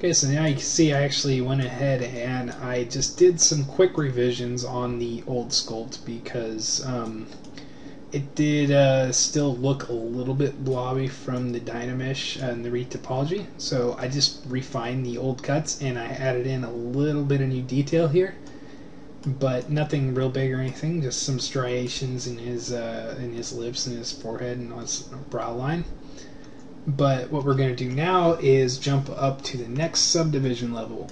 Okay, so now you can see I actually went ahead and I just did some quick revisions on the old sculpt because it did still look a little bit blobby from the Dynamesh and the retopology. So I just refined the old cuts and I added in a little bit of new detail here, but nothing real big or anything. Just some striations in his lips and his forehead and on his brow line. But what we're going to do now is jump up to the next subdivision level.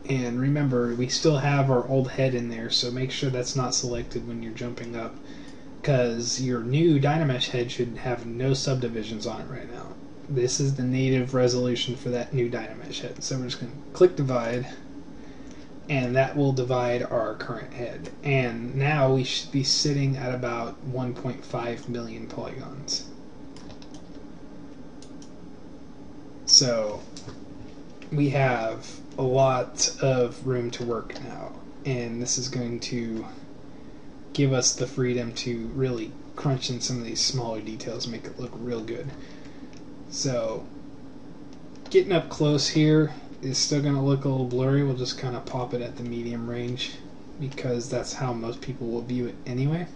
And remember, we still have our old head in there, so make sure that's not selected when you're jumping up, because your new Dynamesh head should have no subdivisions on it right now. This is the native resolution for that new Dynamesh head. So we're just going to click divide, and that will divide our current head. And now we should be sitting at about 1.5 million polygons. So we have a lot of room to work now, and this is going to give us the freedom to really crunch in some of these smaller details, make it look real good. So getting up close here is still going to look a little blurry. We'll just kind of pop it at the medium range because that's how most people will view it anyway.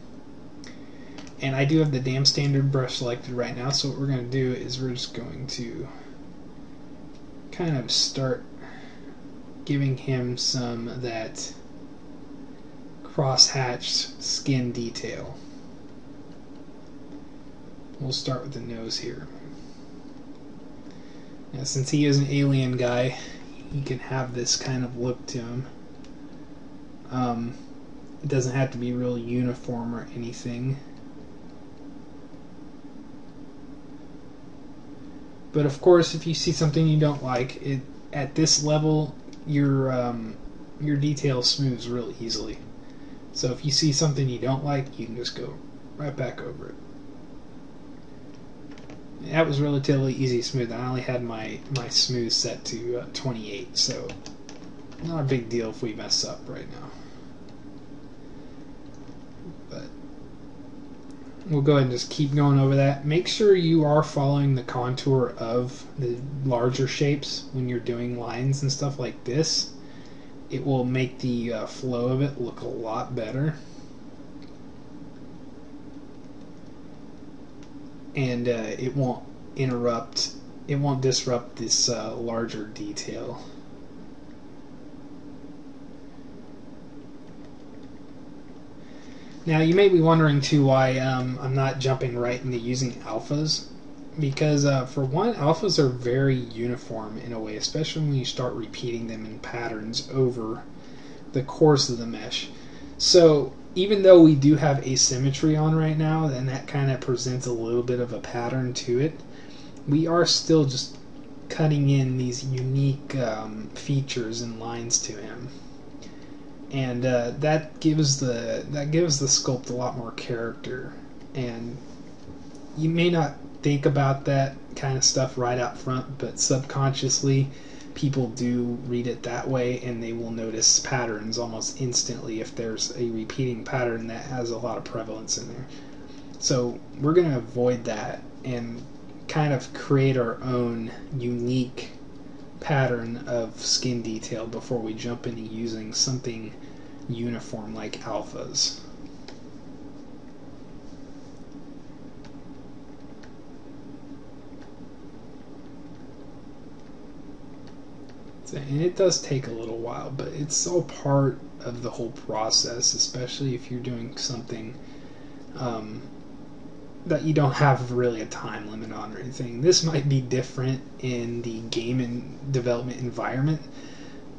And I do have the damn standard brush selected right now, so what we're going to do is we're just going to kind of start giving him some of that cross-hatched skin detail. We'll start with the nose here. Now, since he is an alien guy, he can have this kind of look to him. It doesn't have to be real uniform or anything. But of course, if you see something you don't like, at this level, your detail smooths real easily. So if you see something you don't like, you can just go right back over it. That was relatively easy smooth. I only had my smooth set to 28, so not a big deal if we mess up right now. But we'll go ahead and just keep going over that. Make sure you are following the contour of the larger shapes when you're doing lines and stuff like this. It will make the flow of it look a lot better. And it won't disrupt this larger detail. Now you may be wondering too why I'm not jumping right into using alphas, because for one, alphas are very uniform in a way, especially when you start repeating them in patterns over the course of the mesh. So even though we do have asymmetry on right now, and that kind of presents a little bit of a pattern to it, we are still just cutting in these unique features and lines to him. And that gives the sculpt a lot more character. And you may not think about that kind of stuff right out front, but subconsciously people do read it that way, and they will notice patterns almost instantly if there's a repeating pattern that has a lot of prevalence in there. So we're going to avoid that and kind of create our own unique pattern of skin detail before we jump into using something uniform like alphas. And it does take a little while, but it's all part of the whole process, especially if you're doing something that you don't have really a time limit on or anything. This might be different in the game and development environment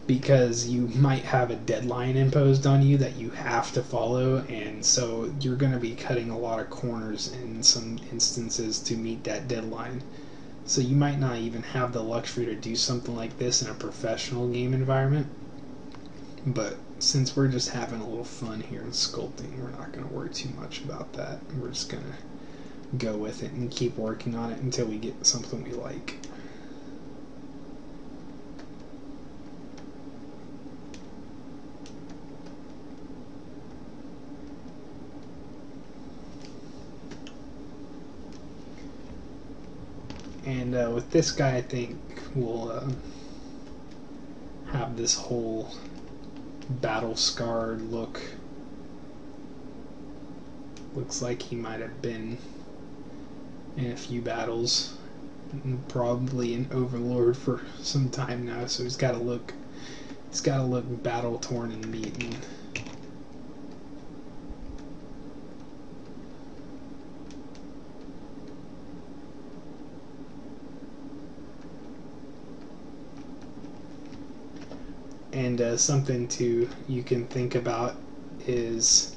because you might have a deadline imposed on you that you have to follow, and so you're going to be cutting a lot of corners in some instances to meet that deadline. So you might not even have the luxury to do something like this in a professional game environment. But since we're just having a little fun here in sculpting, we're not going to worry too much about that. We're just going to go with it and keep working on it until we get something we like. And with this guy, I think will have this whole battle scarred look. Looks like he might have been in a few battles, probably an overlord for some time now, so he's got to look battle torn and beaten. And something you can think about is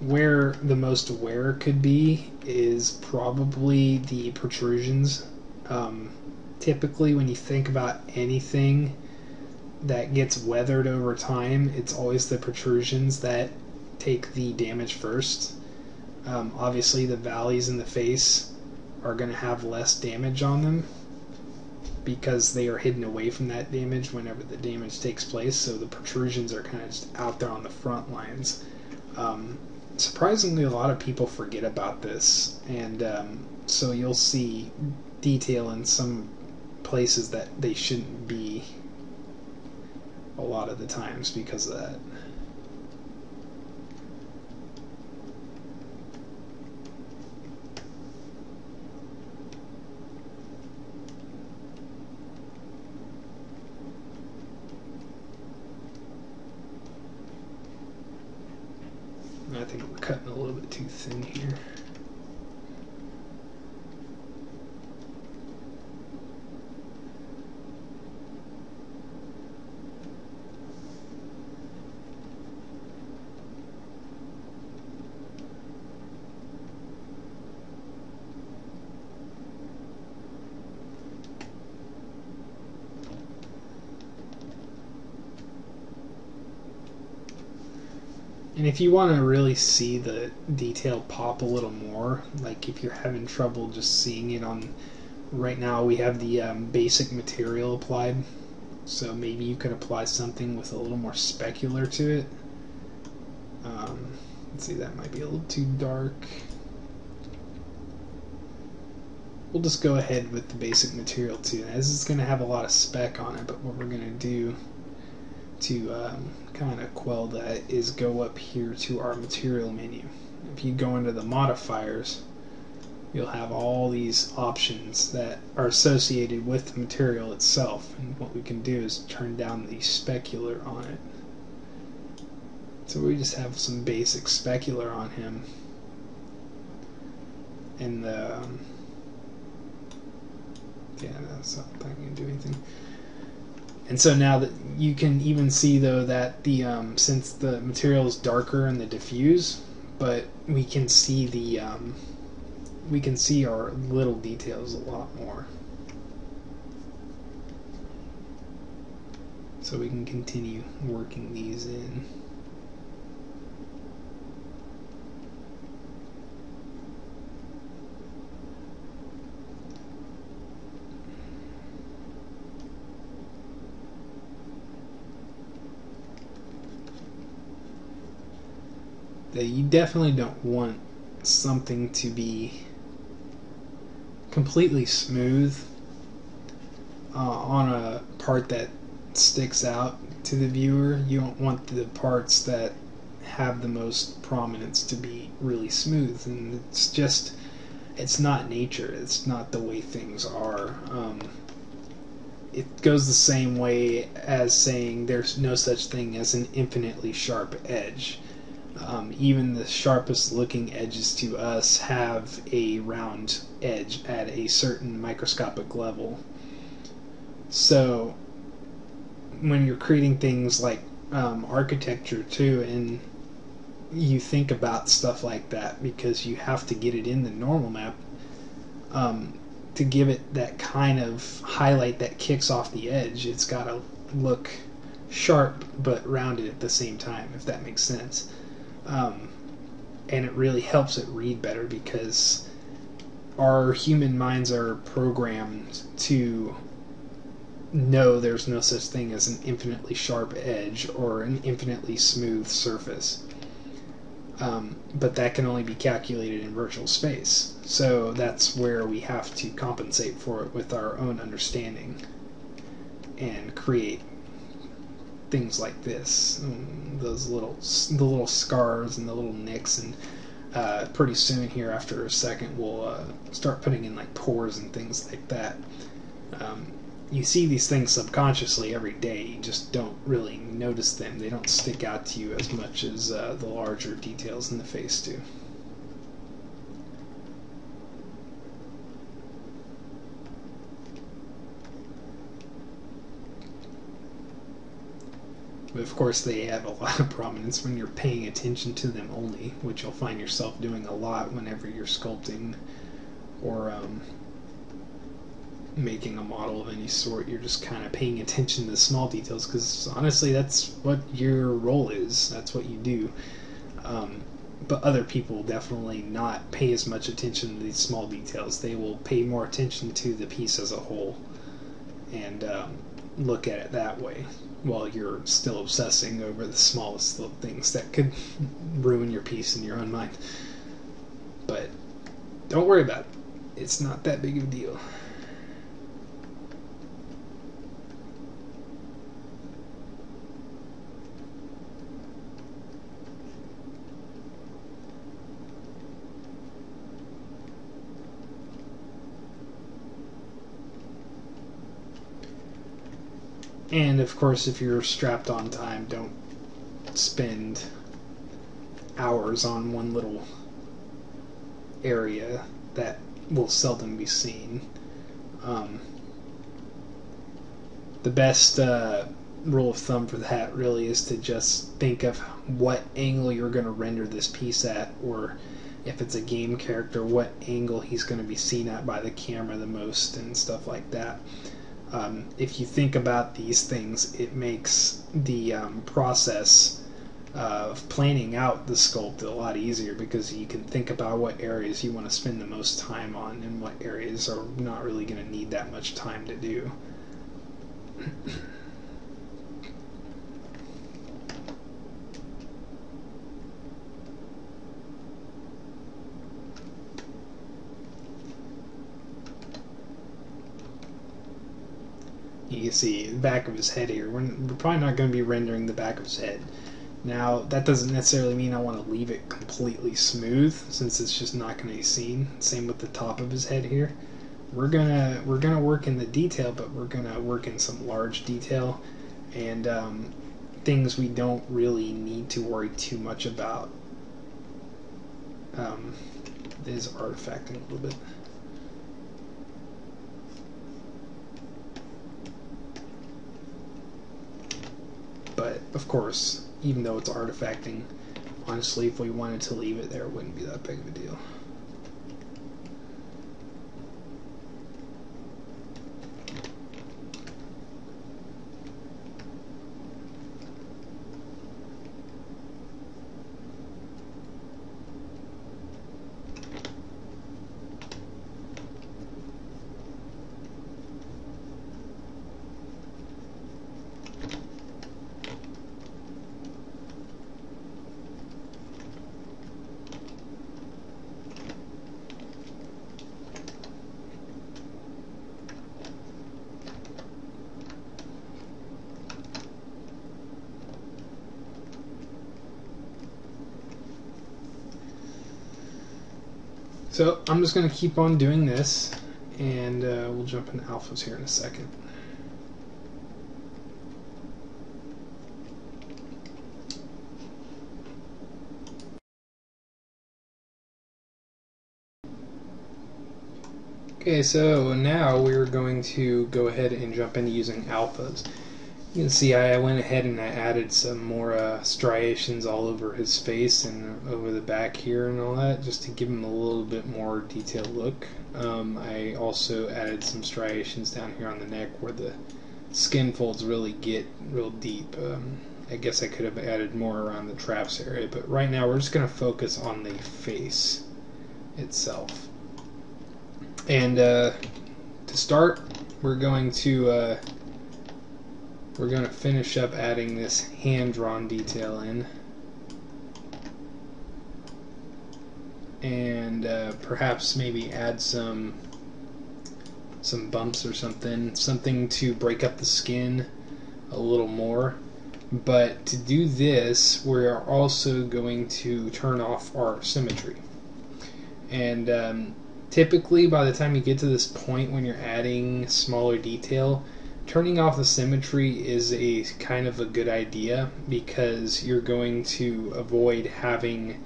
where the most wear could be is probably the protrusions. Typically, when you think about anything that gets weathered over time, it's always the protrusions that take the damage first. Obviously, the valleys in the face are going to have less damage on them because they are hidden away from that damage whenever the damage takes place, so the protrusions are kind of just out there on the front lines. Surprisingly, a lot of people forget about this, and so you'll see detail in some places that they shouldn't be a lot of the times because of that. I think we're cutting a little bit too thin here. And if you want to really see the detail pop a little more, like if you're having trouble just seeing it on, right now we have the basic material applied, so maybe you could apply something with a little more specular to it. Let's see, that might be a little too dark. We'll just go ahead with the basic material too. Now, this is going to have a lot of spec on it, but what we're going to do to kind of quell that is go up here to our material menu. If you go into the modifiers, you'll have all these options that are associated with the material itself, and what we can do is turn down the specular on it. So we just have some basic specular on him, and the yeah, that's not going to do anything. And so now that you can even see though that the since the material is darker in the diffuse, but we can see the we can see our little details a lot more. So we can continue working these in. That you definitely don't want something to be completely smooth on a part that sticks out to the viewer. You don't want the parts that have the most prominence to be really smooth, and it's not nature, it's not the way things are. It goes the same way as saying there's no such thing as an infinitely sharp edge. Even the sharpest looking edges to us have a round edge at a certain microscopic level. So when you're creating things like architecture too, and you think about stuff like that because you have to get it in the normal map to give it that kind of highlight that kicks off the edge. It's got to look sharp but rounded at the same time, if that makes sense. And it really helps it read better because our human minds are programmed to know there's no such thing as an infinitely sharp edge or an infinitely smooth surface. But that can only be calculated in virtual space. So that's where we have to compensate for it with our own understanding and create things like this, the little scars and the little nicks, and pretty soon here, after a second, we'll start putting in like pores and things like that. You see these things subconsciously every day. You just don't really notice them. They don't stick out to you as much as the larger details in the face do. But of course, they have a lot of prominence when you're paying attention to them only, which you'll find yourself doing a lot whenever you're sculpting or making a model of any sort. You're just kind of paying attention to the small details, because honestly, that's what your role is. That's what you do. But other people definitely not pay as much attention to these small details. They will pay more attention to the piece as a whole and look at it that way, while you're still obsessing over the smallest little things that could ruin your piece in your own mind. But don't worry about it. It's not that big of a deal. And of course, if you're strapped on time, don't spend hours on one little area that will seldom be seen. The best rule of thumb for that really is to just think of what angle you're going to render this piece at, or if it's a game character, what angle he's going to be seen at by the camera the most, and stuff like that. If you think about these things, it makes the process of planning out the sculpt a lot easier, because you can think about what areas you want to spend the most time on and what areas are not really going to need that much time to do. You can see the back of his head here. We're probably not going to be rendering the back of his head. Now, that doesn't necessarily mean I want to leave it completely smooth, since it's just not going to be seen. Same with the top of his head here. We're gonna work in the detail, but we're gonna work in some large detail and things we don't really need to worry too much about. It is artifacting a little bit. But of course, even though it's artifacting, honestly, if we wanted to leave it there, it wouldn't be that big of a deal. So I'm just going to keep on doing this, and we'll jump into alphas here in a second. Okay, so now we're going to go ahead and jump into using alphas. You can see I went ahead and I added some more striations all over his face and over the back here and all that, just to give him a little bit more detailed look. I also added some striations down here on the neck where the skin folds really get real deep. I guess I could have added more around the traps area, but right now we're just going to focus on the face itself. And to start, we're going to finish up adding this hand-drawn detail in. and perhaps maybe add some bumps or something to break up the skin a little more. But to do this, we are also going to turn off our symmetry. And typically, by the time you get to this point when you're adding smaller detail, turning off the symmetry is a kind of a good idea, because you're going to avoid having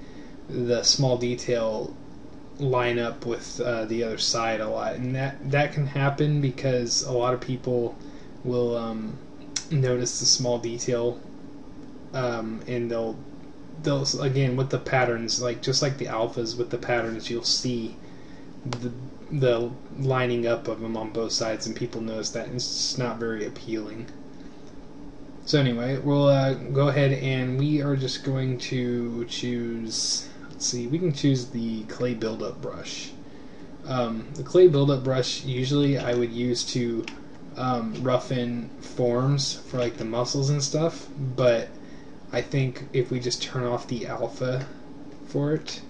the small detail line up with the other side a lot, and that can happen because a lot of people will notice the small detail, and they'll again with the patterns, like just like the alphas with the patterns, you'll see the lining up of them on both sides, and people notice that, and it's just not very appealing. So anyway, we'll go ahead and we are just going to choose, let's see, we can choose the clay buildup brush. The clay buildup brush usually I would use to roughen forms for like the muscles and stuff, but I think if we just turn off the alpha for it,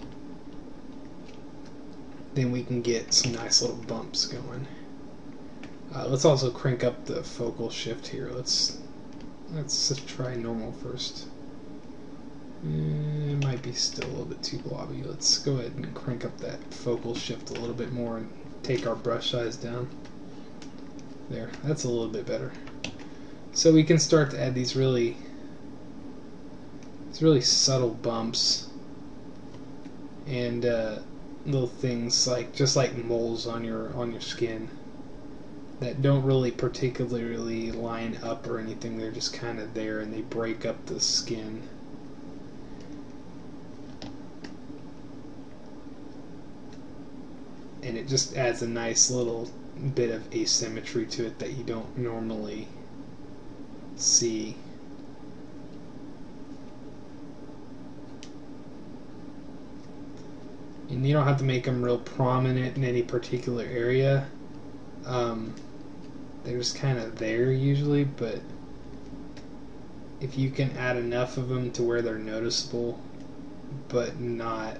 then we can get some nice little bumps going. Let's also crank up the focal shift here. Let's try normal first. It might be still a little bit too blobby. Let's go ahead and crank up that focal shift a little bit more and take our brush size down. There, that's a little bit better. So we can start to add these really subtle bumps and little things like just like moles on your skin that don't really particularly line up or anything. They're just kind of there, and they break up the skin. And it just adds a nice little bit of asymmetry to it that you don't normally see. And you don't have to make them real prominent in any particular area. They're just kind of there usually, but if you can add enough of them to where they're noticeable but not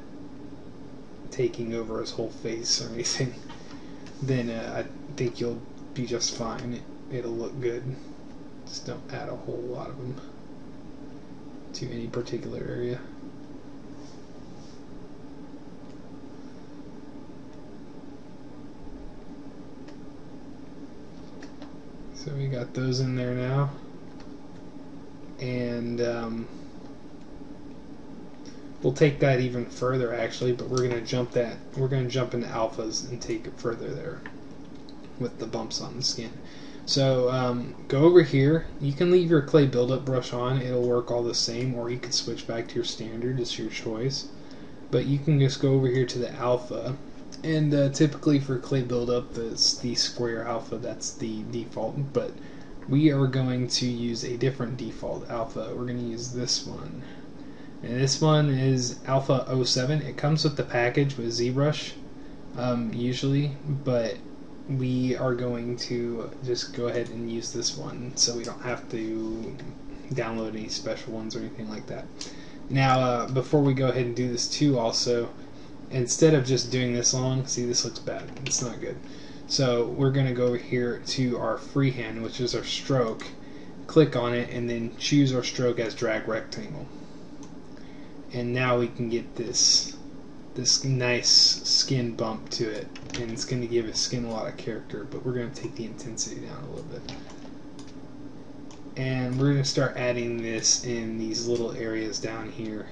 taking over his whole face or anything, then I think you'll be just fine. It'll look good. Just don't add a whole lot of them to any particular area. So we got those in there now, and we'll take that even further actually, but we're gonna jump into alphas and take it further there with the bumps on the skin. So go over here. You can leave your clay buildup brush on, it'll work all the same, or you can switch back to your standard, it's your choice. But you can just go over here to the alpha, and typically for clay buildup it's the square alpha, that's the default, but we are going to use a different default alpha. We're going to use this one, and this one is alpha 07. It comes with the package with ZBrush usually, but we are going to just go ahead and use this one so we don't have to download any special ones or anything like that. Now before we go ahead and do this too, also, instead of just doing this long, see, this looks bad, it's not good. So we're going to go over here to our freehand, which is our stroke, click on it, and then choose our stroke as drag rectangle. And now we can get this nice skin bump to it, and it's going to give his skin a lot of character, but we're going to take the intensity down a little bit. And we're going to start adding this in these little areas down here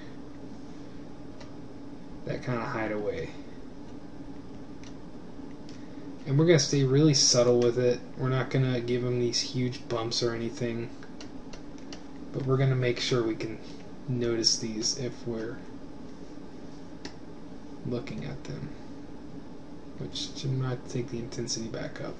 that kind of hide away. And we're going to stay really subtle with it. We're not going to give them these huge bumps or anything, but we're going to make sure we can notice these if we're looking at them, which should not take the intensity back up.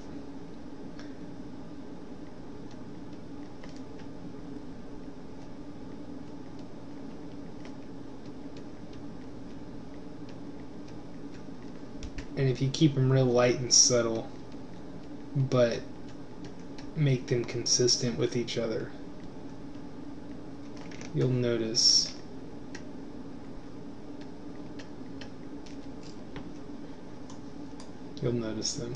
And if you keep them real light and subtle, but make them consistent with each other, you'll notice You'll notice them.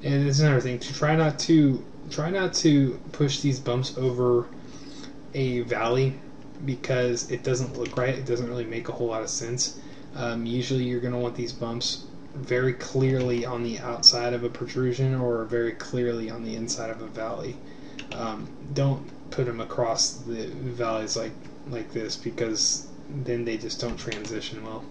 And it's another thing to try not to push these bumps over a valley, because it doesn't look right. It doesn't really make a whole lot of sense. Usually you're going to want these bumps very clearly on the outside of a protrusion or very clearly on the inside of a valley. Don't put them across the valleys like this, because then they just don't transition well.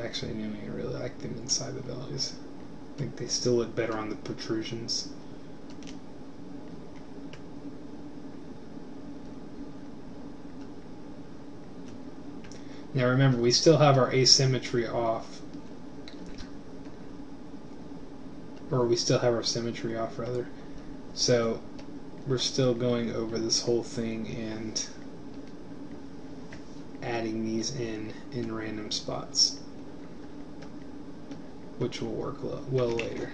Actually, I don't even really like them inside the valleys. I think they still look better on the protrusions. Now remember, we still have our asymmetry off. Or we still have our symmetry off, rather. So we're still going over this whole thing and adding these in random spots, which will work well later.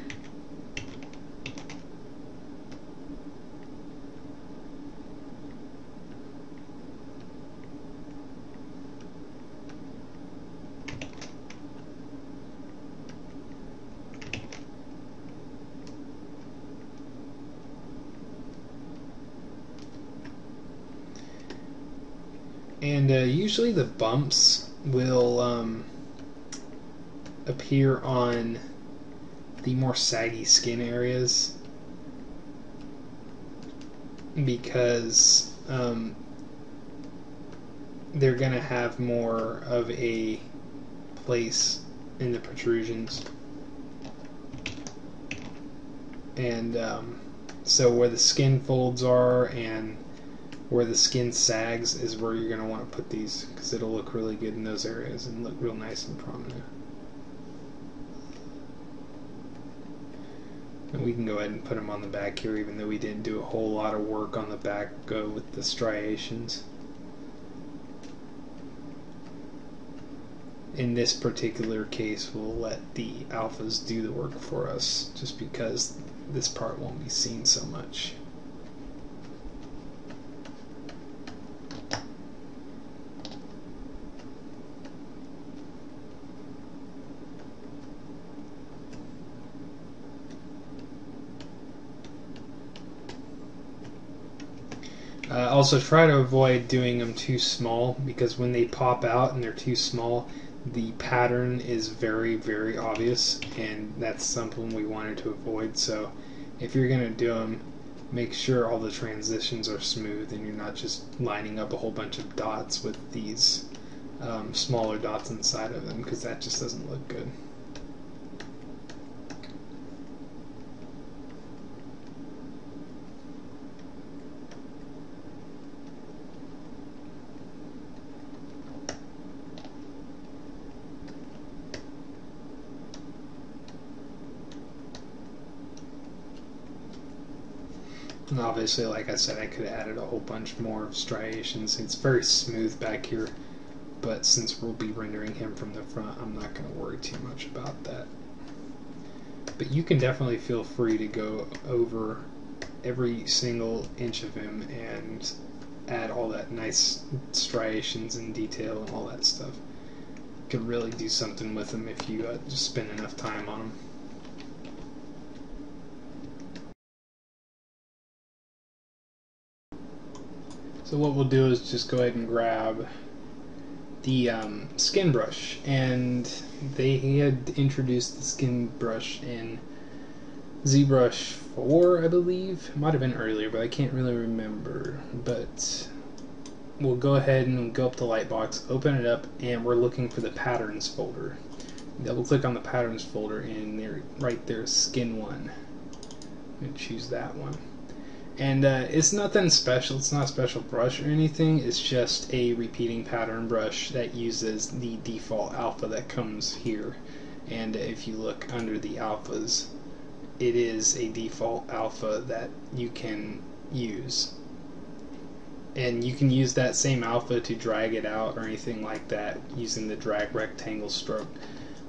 And usually the bumps will appear on the more saggy skin areas, because they're going to have more of a place in the protrusions. And so where the skin folds are and where the skin sags is where you're going to want to put these, because it'll look really good in those areas and look real nice and prominent. And we can go ahead and put them on the back here, even though we didn't do a whole lot of work on the back with the striations. In this particular case, we'll let the alphas do the work for us, just because this part won't be seen so much. Also, try to avoid doing them too small, because when they pop out and they're too small, the pattern is very, very obvious, and that's something we wanted to avoid. So if you're going to do them, make sure all the transitions are smooth and you're not just lining up a whole bunch of dots with these smaller dots inside of them, because that just doesn't look good. And obviously, like I said, I could have added a whole bunch more striations. It's very smooth back here, but since we'll be rendering him from the front, I'm not going to worry too much about that. But you can definitely feel free to go over every single inch of him and add all that nice striations and detail and all that stuff. You could really do something with him if you just spend enough time on him. So what we'll do is just go ahead and grab the skin brush, and he had introduced the skin brush in ZBrush 4, I believe. It might have been earlier, but I can't really remember. But we'll go ahead and go up to Lightbox, open it up, and we're looking for the patterns folder. Double click on the patterns folder, and there, right there, skin 1. I'm going to choose that one. And it's nothing special. It's not a special brush or anything. It's just a repeating pattern brush that uses the default alpha that comes here. And if you look under the alphas, it is a default alpha that you can use. And you can use that same alpha to drag it out or anything like that using the drag rectangle stroke.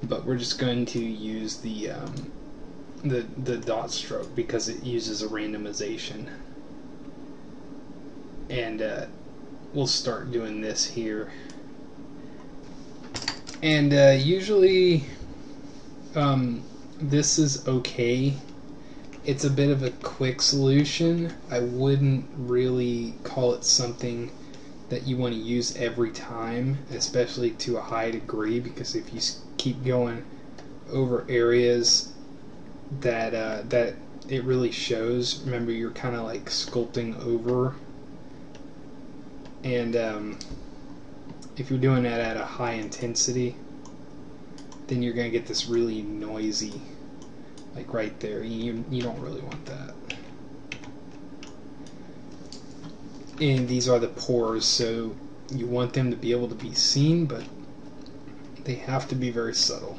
But we're just going to use the dot stroke because it uses a randomization. And we'll start doing this here. And usually this is okay. It's a bit of a quick solution. I wouldn't really call it something that you want to use every time, especially to a high degree, because if you keep going over areas that that it really shows, remember you're kind of like sculpting over, and if you're doing that at a high intensity, then you're going to get this really noisy, like right there. You don't really want that. And these are the pores, so you want them to be able to be seen, but they have to be very subtle.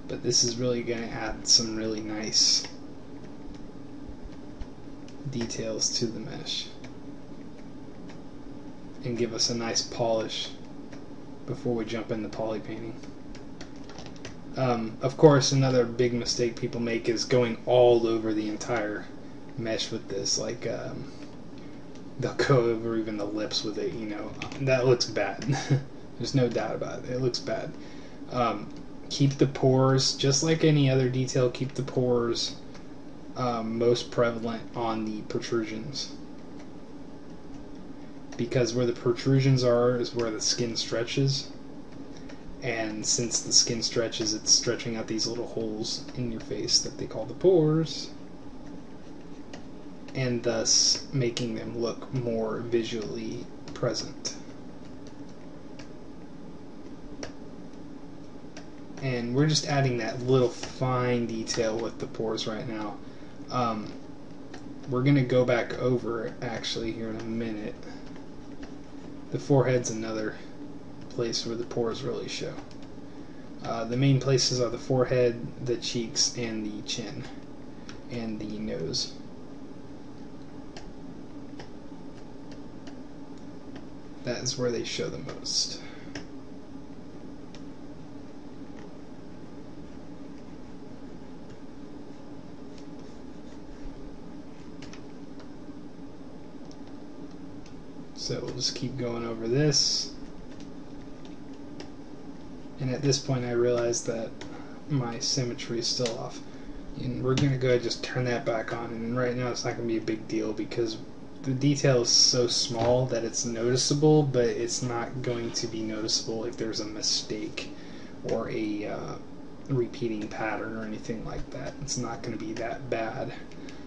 But this is really going to add some really nice details to the mesh and give us a nice polish before we jump into poly painting. Of course, another big mistake people make is going all over the entire mesh with this. Like, they'll go over even the lips with it, you know. That looks bad. There's no doubt about it. It looks bad. Keep the pores, just like any other detail, keep the pores most prevalent on the protrusions. Because where the protrusions are is where the skin stretches. And since the skin stretches, it's stretching out these little holes in your face that they call the pores, and thus making them look more visually present. And we're just adding that little fine detail with the pores right now. We're going to go back over it actually here in a minute. The forehead's another place where the pores really show. The main places are the forehead, the cheeks, and the chin, and the nose. That is where they show the most. So we'll just keep going over this. And at this point I realized that my symmetry is still off. And we're going to go ahead and just turn that back on. And right now it's not going to be a big deal because the detail is so small that it's noticeable, but it's not going to be noticeable if there's a mistake or a repeating pattern or anything like that. It's not going to be that bad.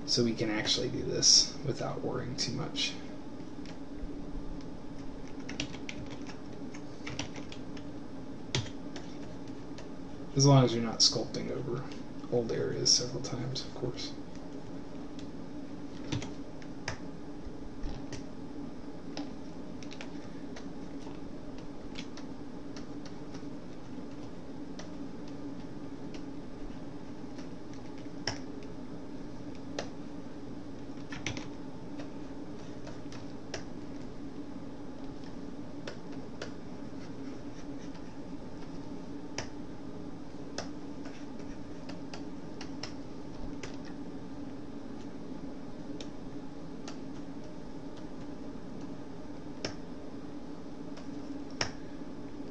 So we can actually do this without worrying too much. As long as you're not sculpting over old areas several times, of course.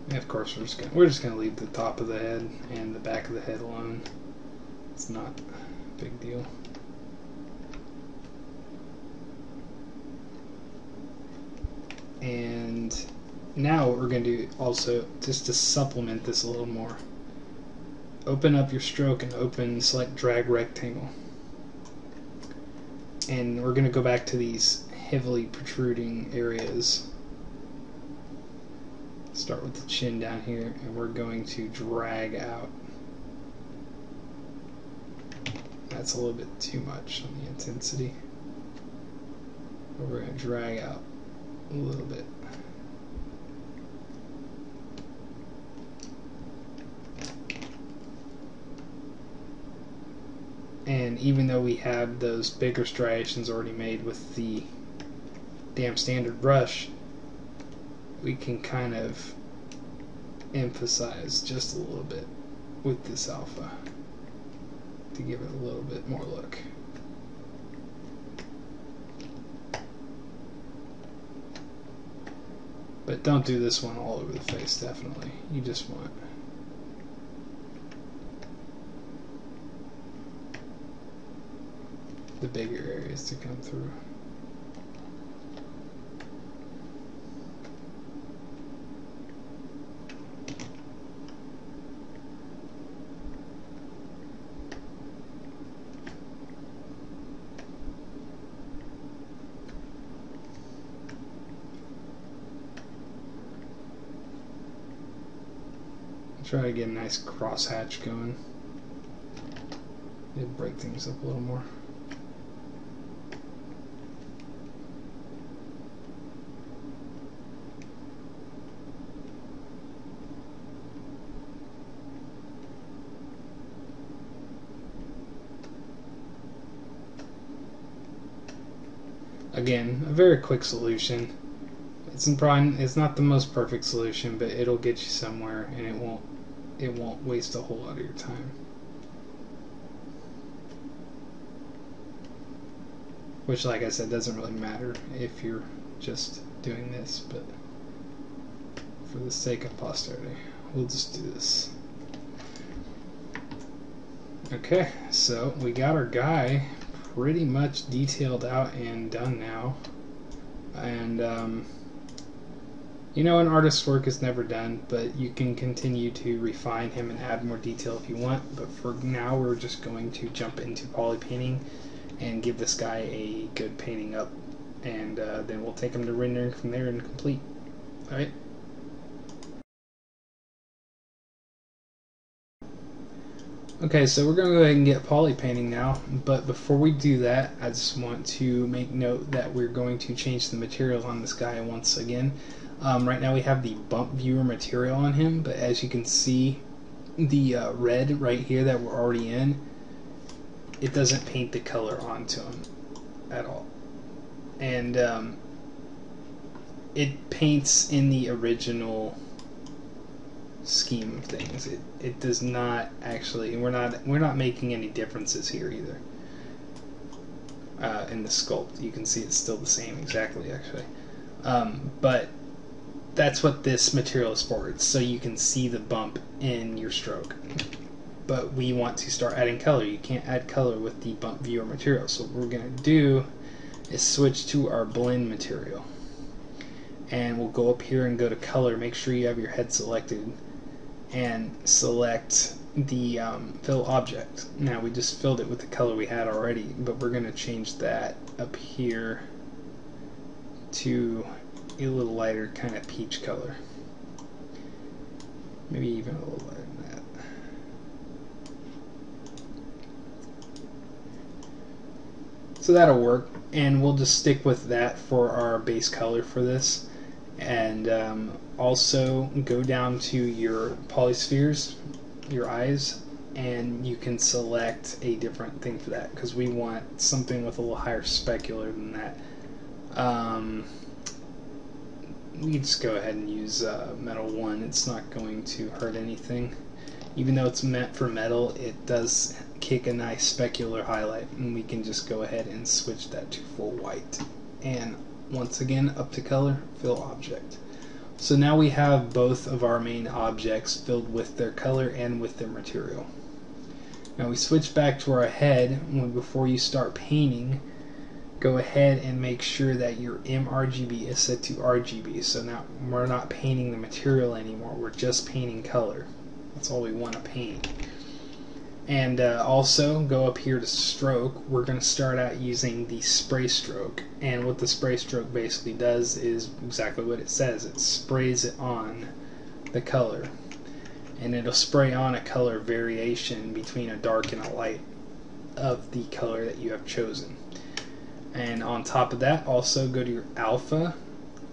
And of course, we're just gonna leave the top of the head and the back of the head alone. It's not a big deal. And now what we're gonna do also, just to supplement this a little more, open up your stroke and select drag rectangle. And we're gonna go back to these heavily protruding areas. Start with the chin down here, and we're going to drag out. That's a little bit too much on the intensity. But we're going to drag out a little bit. And even though we have those bigger striations already made with the damn standard brush, we can kind of emphasize just a little bit with this alpha to give it a little bit more look. But don't do this one all over the face, definitely. You just want the bigger areas to come through. Try to get a nice crosshatch going. It'll break things up a little more. Again, a very quick solution. It's not the most perfect solution, but it'll get you somewhere, and it won't waste a whole lot of your time. Which, like I said, doesn't really matter if you're just doing this, but for the sake of posterity, we'll just do this. Okay, so we got our guy pretty much detailed out and done now. And you know, an artist's work is never done, but you can continue to refine him and add more detail if you want. But for now, we're just going to jump into poly painting and give this guy a good painting up, and then we'll take him to rendering from there and complete. Alright? Okay, so we're going to go ahead and get poly painting now, but before we do that, I just want to make note that we're going to change the material on this guy once again. Right now we have the bump viewer material on him, but as you can see, the red right here that we're already in, it doesn't paint the color onto him at all. And it paints in the original scheme of things. It does not actually, we're not making any differences here either. In the sculpt, you can see it's still the same exactly actually. But that's what this material is for. It's so you can see the bump in your stroke. But we want to start adding color. You can't add color with the bump viewer material. So what we're going to do is switch to our blend material. And we'll go up here and go to color. Make sure you have your head selected. And select the fill object. Now we just filled it with the color we had already. But we're going to change that up here to a little lighter kind of peach color. Maybe even a little lighter than that. So that'll work, and we'll just stick with that for our base color for this. And also go down to your polyspheres, your eyes, and you can select a different thing for that because we want something with a little higher specular than that. You just go ahead and use metal 1. It's not going to hurt anything. Even though it's meant for metal, it does kick a nice specular highlight, and we can just go ahead and switch that to full white. And once again, up to color, fill object. So now we have both of our main objects filled with their color and with their material. Now we switch back to our head. Before you start painting, go ahead and make sure that your mRGB is set to RGB. So now we're not painting the material anymore, we're just painting color. That's all we want to paint. And also go up here to stroke. We're going to start out using the spray stroke, and what the spray stroke basically does is exactly what it says. It sprays it on the color, and it'll spray on a color variation between a dark and a light of the color that you have chosen. And on top of that, also go to your alpha,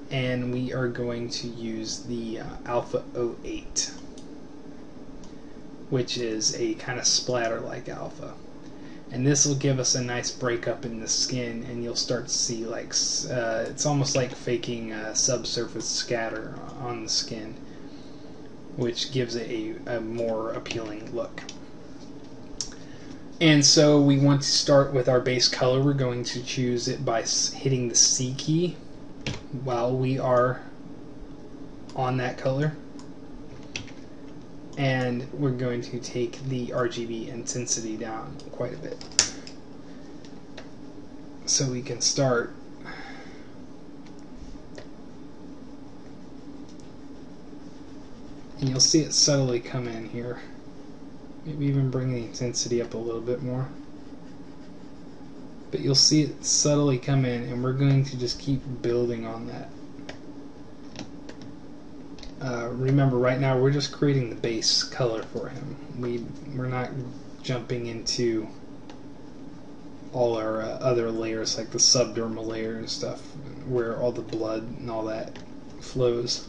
and we are going to use the alpha 08, which is a kind of splatter like alpha. And this will give us a nice breakup in the skin, and you'll start to see like it's almost like faking subsurface scatter on the skin, which gives it a more appealing look. And so we want to start with our base color. We're going to choose it by hitting the C key while we are on that color. And we're going to take the RGB intensity down quite a bit, so we can start and you'll see it subtly come in here. Maybe even bring the intensity up a little bit more, but you'll see it subtly come in, and we're going to just keep building on that. Remember, right now we're just creating the base color for him. We're not jumping into all our other layers, like the subdermal layer and stuff, where all the blood and all that flows.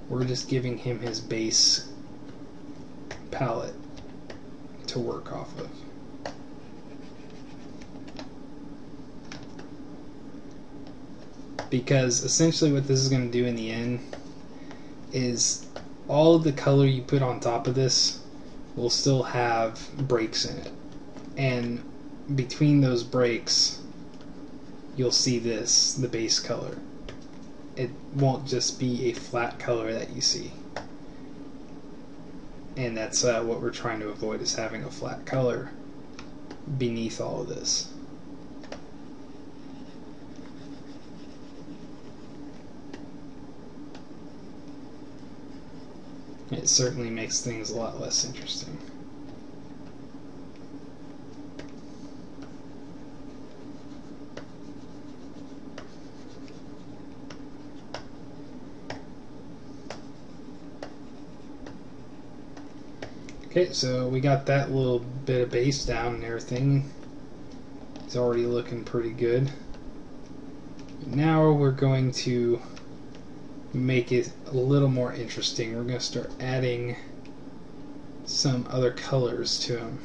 We're just giving him his base palette to work off of. Because essentially what this is going to do in the end is all of the color you put on top of this will still have breaks in it, and between those breaks you'll see this, the base color. It won't just be a flat color that you see, and that's what we're trying to avoid, is having a flat color beneath all of this. It certainly makes things a lot less interesting. Okay, so we got that little bit of base down and everything. It's already looking pretty good. Now we're going to make it a little more interesting. We're going to start adding some other colors to them.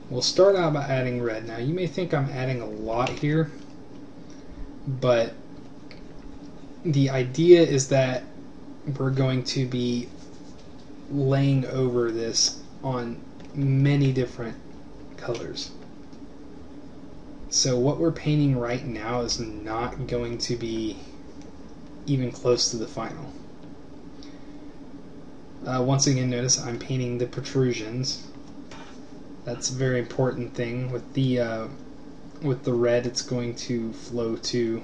We'll start out by adding red. Now you may think I'm adding a lot here, but the idea is that we're going to be laying over this on many different colors. So what we're painting right now is not going to be even close to the final. Once again, notice I'm painting the protrusions. That's a very important thing. With the red, it's going to flow to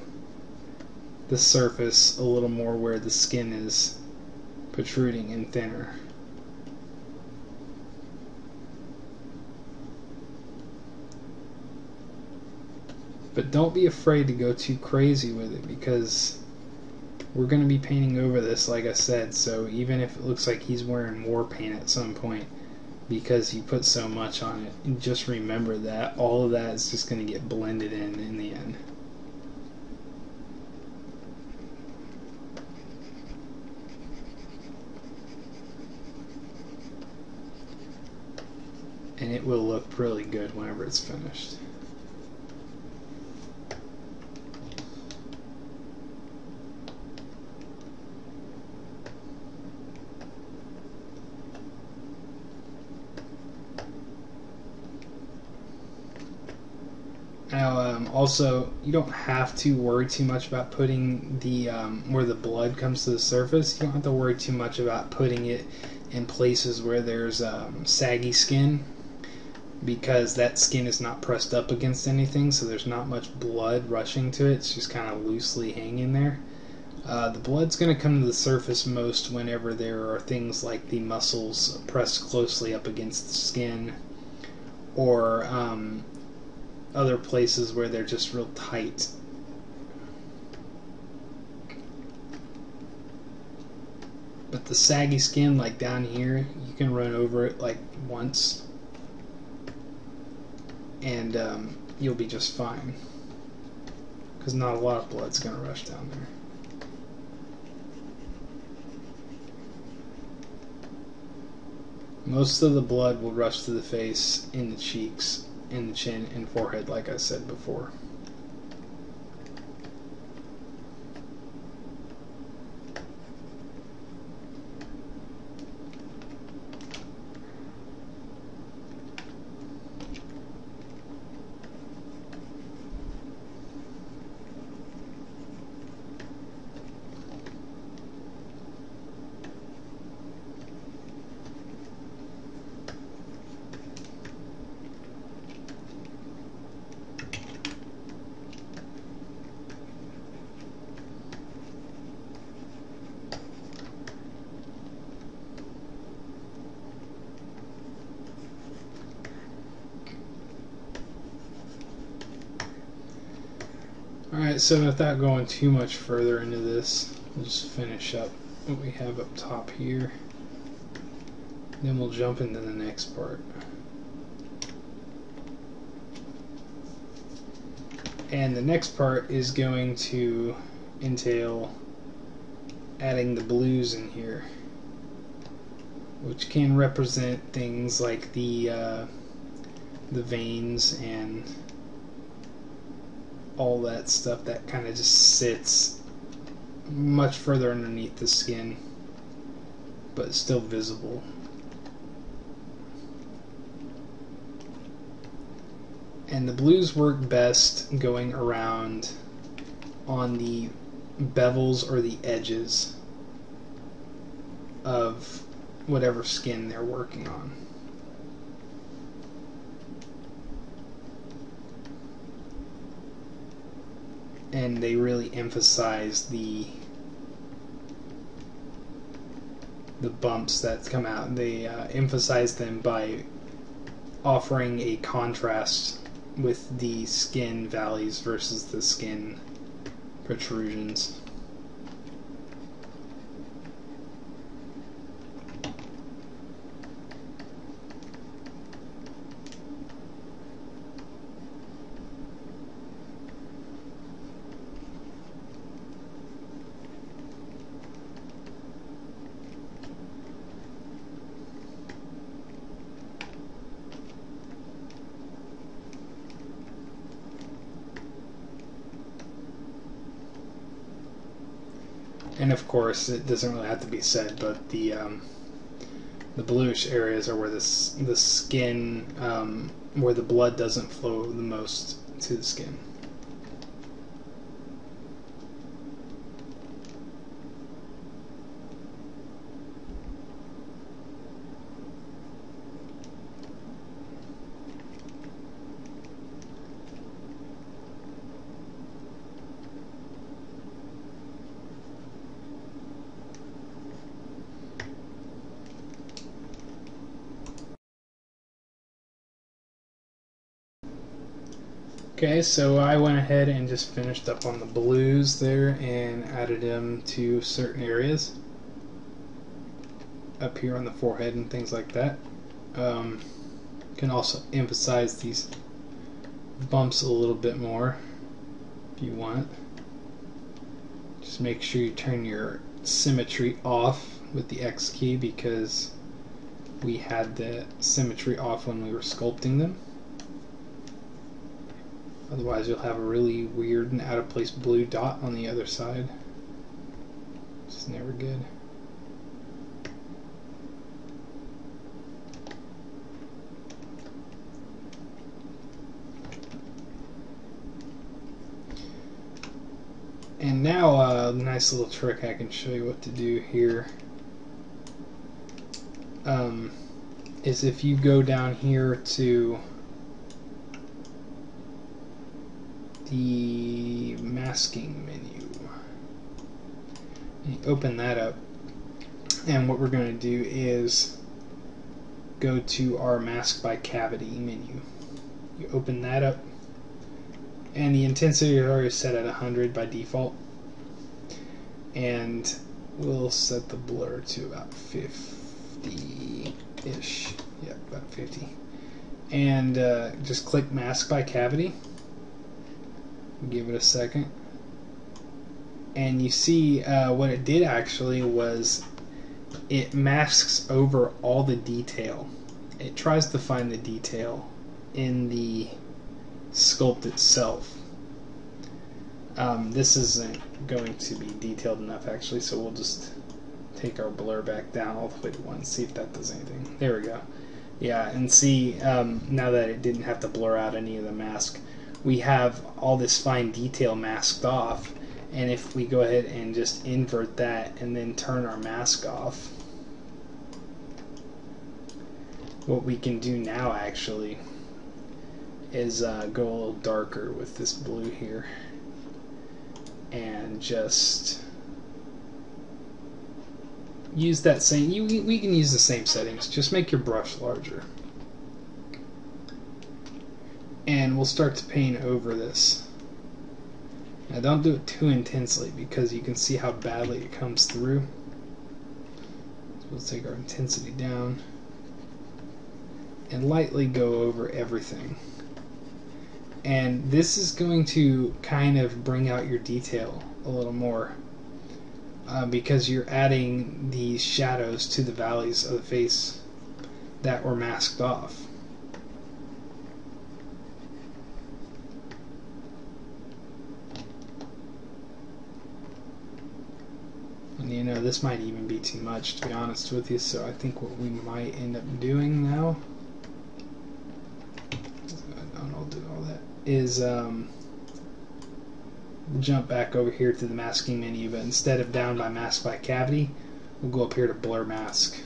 the surface a little more where the skin is protruding and thinner. But don't be afraid to go too crazy with it, because we're going to be painting over this, like I said, so even if it looks like he's wearing more paint at some point because he put so much on it, just remember that all of that is just going to get blended in the end. And it will look really good whenever it's finished. Now, also, you don't have to worry too much about putting the where the blood comes to the surface. You don't have to worry too much about putting it in places where there's saggy skin, because that skin is not pressed up against anything, so there's not much blood rushing to it. It's just kind of loosely hanging there. The blood's going to come to the surface most whenever there are things like the muscles pressed closely up against the skin, or other places where they're just real tight. But the saggy skin, like down here, you can run over it like once and you'll be just fine, because not a lot of blood's going to rush down there. Most of the blood will rush to the face, in the cheeks, in the chin, and forehead, like I said before. Alright, so without going too much further into this, we'll just finish up what we have up top here. Then we'll jump into the next part. And the next part is going to entail adding the blues in here, which can represent things like the veins and all that stuff that kind of just sits much further underneath the skin, but still visible. And the blues work best going around on the bevels or the edges of whatever skin they're working on. And they really emphasize the bumps that come out. They emphasize them by offering a contrast with the skin valleys versus the skin protrusions. And of course, it doesn't really have to be said, but the bluish areas are where the skin, where the blood doesn't flow the most to the skin. Okay, so I went ahead and just finished up on the blues there and added them to certain areas up here on the forehead and things like that. Can also emphasize these bumps a little bit more if you want. Just make sure you turn your symmetry off with the X key, because we had the symmetry off when we were sculpting them. Otherwise you'll have a really weird and out of place blue dot on the other side. It's never good. And now a nice little trick I can show you what to do here is if you go down here to the masking menu, you open that up, and what we're going to do is go to our mask by cavity menu. You open that up, and the intensity is already set at 100 by default, and we'll set the blur to about 50-ish. Yeah, about 50. And just click mask by cavity. Give it a second, and you see what it did actually was it masks over all the detail. It tries to find the detail in the sculpt itself. This isn't going to be detailed enough actually, so we'll just take our blur back down all the way to 1, see if that does anything. There we go. Yeah, and see, now that it didn't have to blur out any of the mask, we have all this fine detail masked off, and if we go ahead and just invert that and then turn our mask off, what we can do now actually is go a little darker with this blue here and just use that same, we can use the same settings, just make your brush larger. And we'll start to paint over this. Now don't do it too intensely because you can see how badly it comes through. So let's take our intensity down and lightly go over everything. And this is going to kind of bring out your detail a little more because you're adding these shadows to the valleys of the face that were masked off. And you know, this might even be too much, to be honest with you, so I think what we might end up doing now, I'll do all that, is jump back over here to the masking menu, but instead of down by mask by cavity, we'll go up here to blur mask.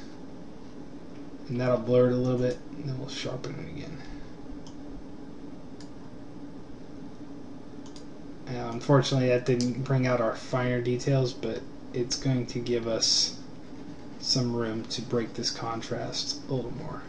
And that'll blur it a little bit, and then we'll sharpen it again. Unfortunately, that didn't bring out our finer details, but it's going to give us some room to break this contrast a little more.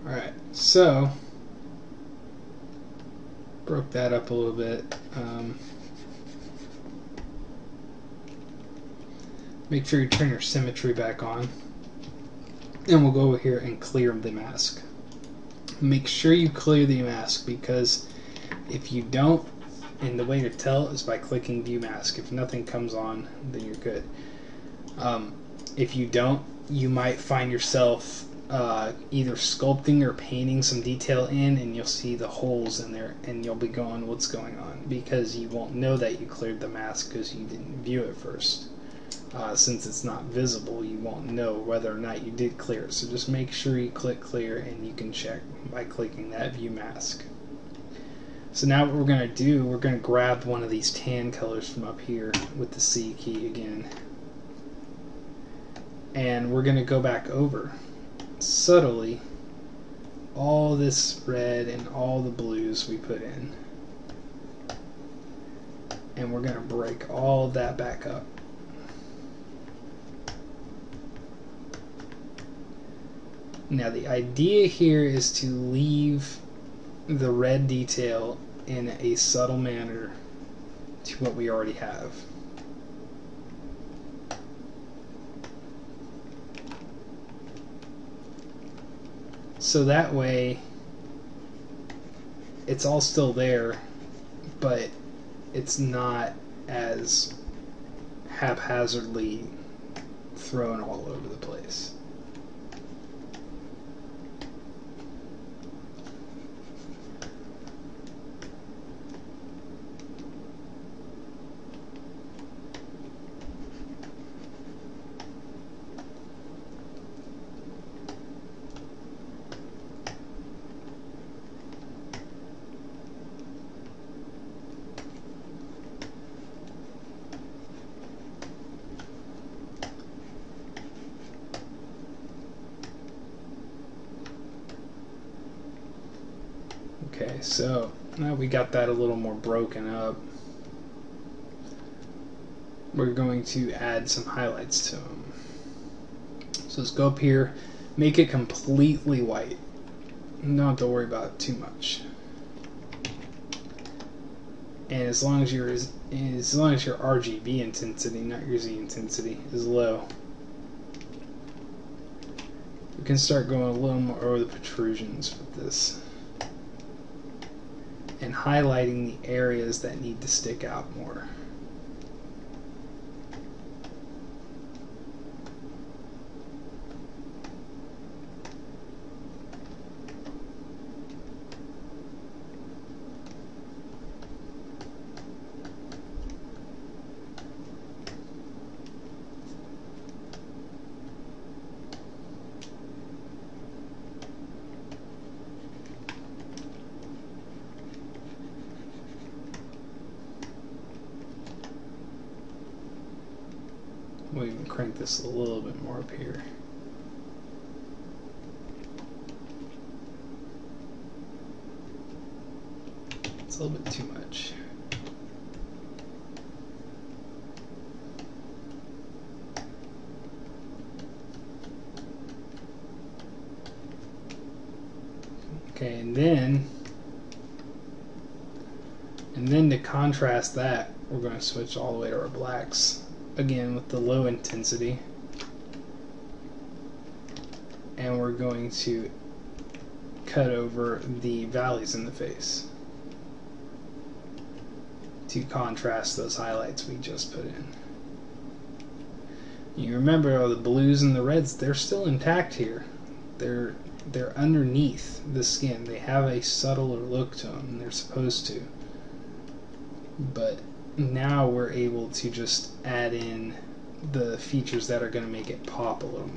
Alright, so broke that up a little bit. Make sure you turn your symmetry back on. And we'll go over here and clear the mask. Make sure you clear the mask, because if you don't, and the way to tell is by clicking view mask. If nothing comes on, then you're good. If you don't, you might find yourself either sculpting or painting some detail in, and you'll see the holes in there, and you'll be going, what's going on? Because you won't know that you cleared the mask because you didn't view it first. Since it's not visible, you won't know whether or not you did clear it. So just make sure you click clear, and you can check by clicking that view mask. So now what we're going to do, we're going to grab one of these tan colors from up here with the C key again, and we're going to go back over subtly all this red and all the blues we put in, and we're going to break all of that back up. Now the idea here is to leave the red detail in a subtle manner to what we already have. So that way it's all still there, but it's not as haphazardly thrown all over the place. Okay, so now we got that a little more broken up. We're going to add some highlights to them. So So let's go up here, make it completely white. You don't have to worry about it too much. And as long as your RGB intensity, not your Z intensity, is low, we can start going a little more over the protrusions with this and highlighting the areas that need to stick out more. We'll even crank this a little bit more up here. It's a little bit too much. Okay, and then to contrast that, we're going to switch all the way to our blacks. Again with the low intensity, and we're going to cut over the valleys in the face to contrast those highlights we just put in. You remember the blues and the reds, they're still intact here. They're underneath the skin. They have a subtler look to them, and they're supposed to. But now we're able to just add in the features that are going to make it pop a little more.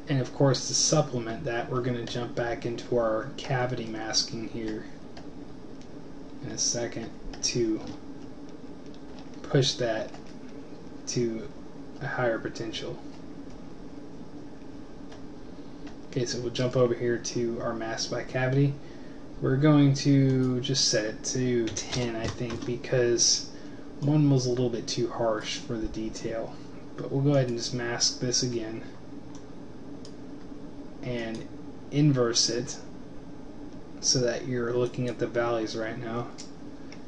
And of course, to supplement that, we're going to jump back into our cavity masking here in a second to push that to a higher potential. Okay, so we'll jump over here to our mask by cavity. We're going to just set it to 10, I think, because one was a little bit too harsh for the detail. But we'll go ahead and just mask this again and inverse it so that you're looking at the valleys right now,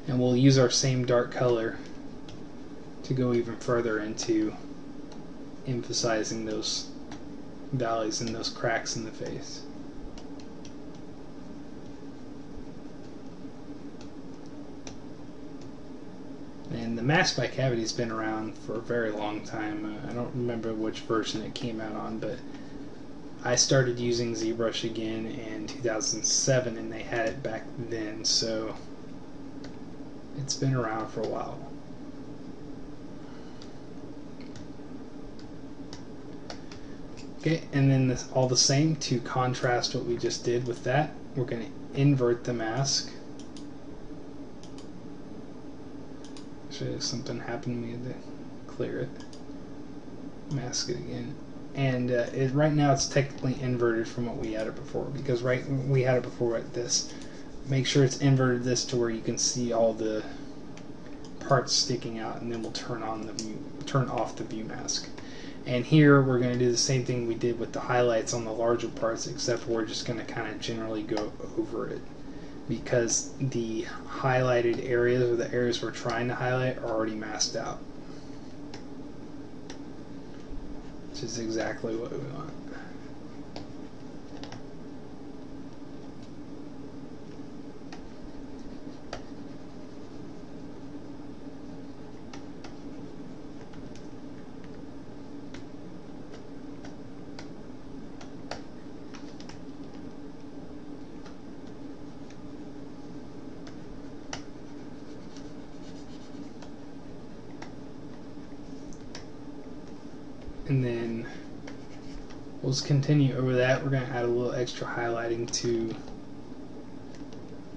and we'll use our same dark color to go even further into emphasizing those valleys and those cracks in the face. And the mask by cavity has been around for a very long time. I don't remember which version it came out on, but I started using ZBrush again in 2007, and they had it back then, so it's been around for a while. Okay, and then this, all the same, to contrast what we just did with that, we're going to invert the mask. Actually, something happened, we had to clear it. Mask it again. And right now it's technically inverted from what we had it before, because we had it before like this. Make sure it's inverted this to where you can see all the parts sticking out, and then we'll turn off the view mask. And here we're going to do the same thing we did with the highlights on the larger parts, except we're just going to kind of generally go over it, because the highlighted areas, or the areas we're trying to highlight, are already masked out. Which is exactly what we want. And then We'll just continue over that. We're going to add a little extra highlighting to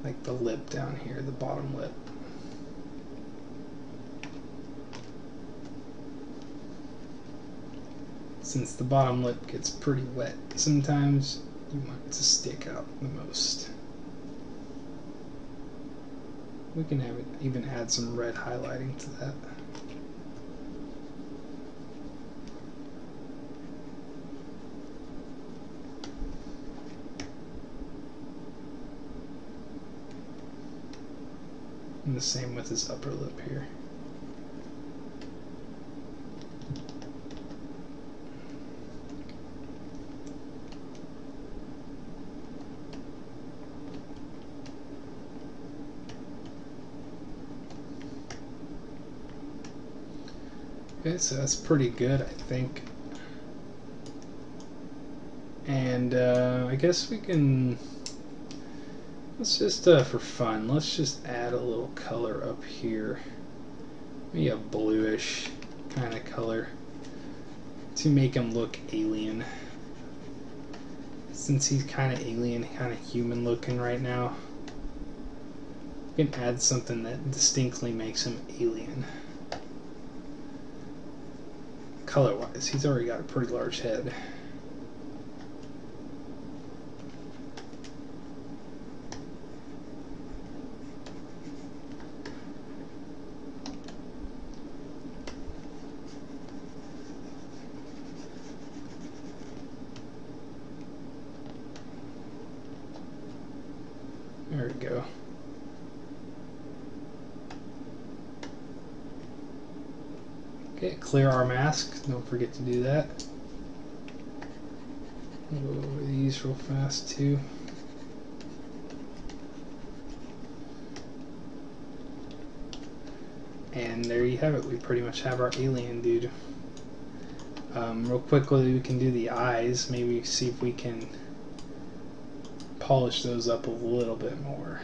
like the lip down here, the bottom lip. Since the bottom lip gets pretty wet, sometimes you want it to stick out the most. We can have it even add some red highlighting to that. And the same with his upper lip here. Okay, so that's pretty good, I think. And I guess we can, let's just, for fun, let's just add a little color up here. Maybe a bluish kind of color to make him look alien. Since he's kind of alien, kind of human looking right now, we can add something that distinctly makes him alien. Color-wise, he's already got a pretty large head. There we go. Okay, clear our mask. Don't forget to do that. We'll go over these real fast too. And there you have it. We pretty much have our alien dude. Real quickly, we can do the eyes. Maybe see if we can polish those up a little bit more.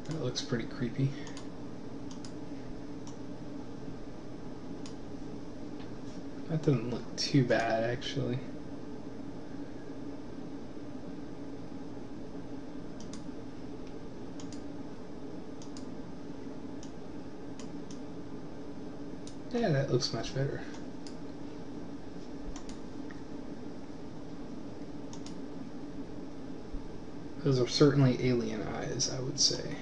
That looks pretty creepy. That doesn't look too bad, actually. Yeah, that looks much better. Those are certainly alien eyes, I would say.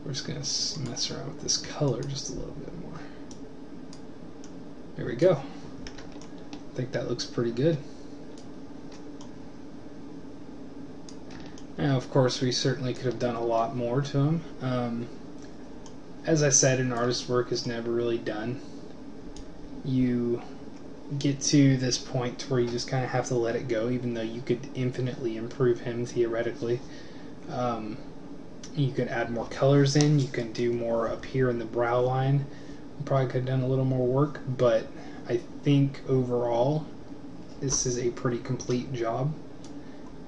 We're just going to mess around with this color just a little bit more. There we go. I think that looks pretty good. Now, of course, we certainly could have done a lot more to him. As I said, an artist's work is never really done. You get to this point where you just kind of have to let it go, even though you could infinitely improve him theoretically. You could add more colors in, you can do more up here in the brow line. You probably could have done a little more work, but I think overall this is a pretty complete job.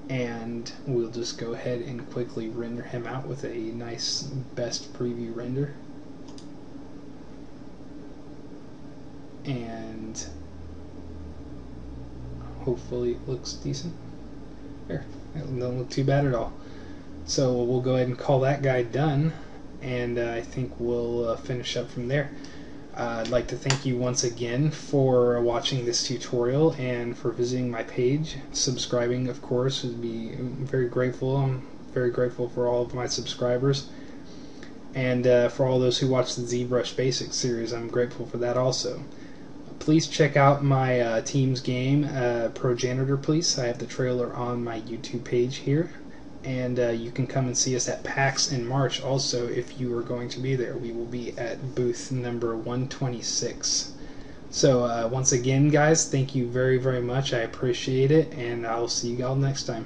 And we'll just go ahead and quickly render him out with a nice best preview render. And hopefully it looks decent. There, that doesn't look too bad at all. So we'll go ahead and call that guy done, and I think we'll finish up from there. I'd like to thank you once again for watching this tutorial and for visiting my page. Subscribing, of course, would be very grateful. I'm very grateful for all of my subscribers. And for all those who watch the ZBrush Basics series, I'm grateful for that also. Please check out my team's game, Pro Janitor Police. I have the trailer on my YouTube page here. And you can come and see us at PAX in March also if you are going to be there. We will be at booth number 126. So once again, guys, thank you very, very much. I appreciate it, and I'll see you all next time.